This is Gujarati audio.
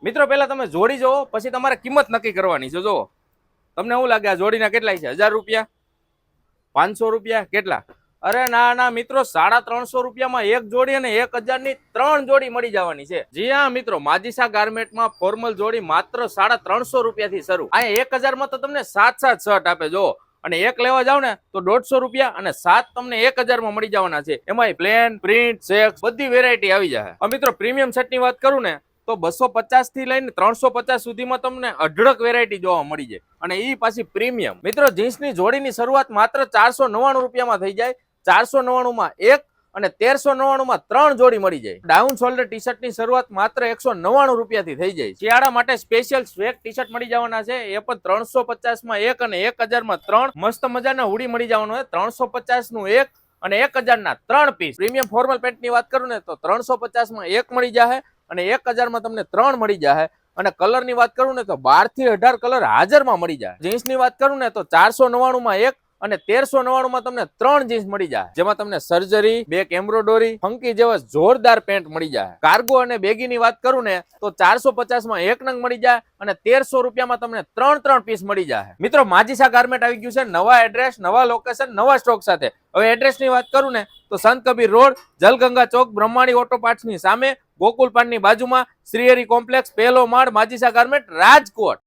મિત્રો પહેલા તમે જોડી જોવો, પછી તમારે કિંમત નક્કી કરવાની છે. જો તમને શું લાગે આ જોડીના કેટલા છે? 1000 રૂપિયા, 500 રૂપિયા, કેટલા? અરે ના ના મિત્રો, 350 રૂપિયામાં એક જોડી અને 1000 ની 3 જોડી મળી જવાની છે. જી હા મિત્રો, માજીસા ગાર્મેન્ટમાં ફોર્મલ જોડી માત્ર 350 રૂપિયાથી શરૂ. અહીંયા 1000 માં તો તમને 7 શર્ટ આપે. જો અને એક લેવા જાવ ને તો 150 રૂપિયા અને 7 તમને 1000 માં મળી જવાના છે. એમાં પ્લેન, પ્રિન્ટ, ચેક્સ બધી વેરાયટી આવી જાય. મિત્રો પ્રીમિયમ સેટ ની વાત કરું ને તો 250 થી લઈને 350 સુધીમાં તમને અઢળક વેરાયટી જોવા મળી જાય, અને એ પાછી પ્રીમિયમ. મિત્રો જીન્સની જોડીની શરૂઆત માત્ર 499 રૂપિયામાં થઈ જાય. 499 માં એક અને 1399 માં 3 જોડી મળી જાય. ડાઉન શોલ્ડર ટી શર્ટ ની શરૂઆત માત્ર 199 રૂપિયાથી થઈ જાય. શિયાળા માટે સ્પેશિયલ સ્વેગ ટી શર્ટ મળી જવાના છે, એ પણ 350 માં એક અને 1000 માં 3. મસ્ત મજાના હુડી મળી જવાનું છે. 350 નું એક અને 1000 ના 3 પીસ. પ્રીમિયમ ફોર્મલ પેન્ટ ની વાત કરું ને તો 350 માં એક મળી જાય અને 1000 માં તમને 3 મળી જાય. અને કલર ની વાત કરું ને તો 12 થી 18 કલર હાજરમાં મળી જાય. જીન્સ ની વાત કરું ને તો 499 માં એક અને 1399 માં તમને 3 જીન્સ મળી જાય, જેમાં તમને સર્જરી, બેક એમ્બ્રોડરી, ફંકી જેવા જોરદાર પેન્ટ મળી જાય. કાર્ગો અને બેગી ની વાત કરું ને તો 450 માં એક નંગ મળી જાય અને 1300 રૂપિયામાં તમને 3 પીસ મળી જાય. મિત્રો માજીસા ગાર્મેન્ટ આવી ગયું છે નવા એડ્રેસ, નવા લોકેશન, નવા સ્ટોક સાથે. હવે એડ્રેસ ની વાત કરું ને તો સંત કબીર રોડ, જલગંગા ચોક, બ્રહ્માણી ઓટો પાર્ટ્સ ની સામે, ગોકુલ પાન ની બાજુમાં, શ્રીહરી કોમ્પ્લેક્સ, પહેલો માળ, માજીસા ગાર્મેન્ટ, રાજકોટ.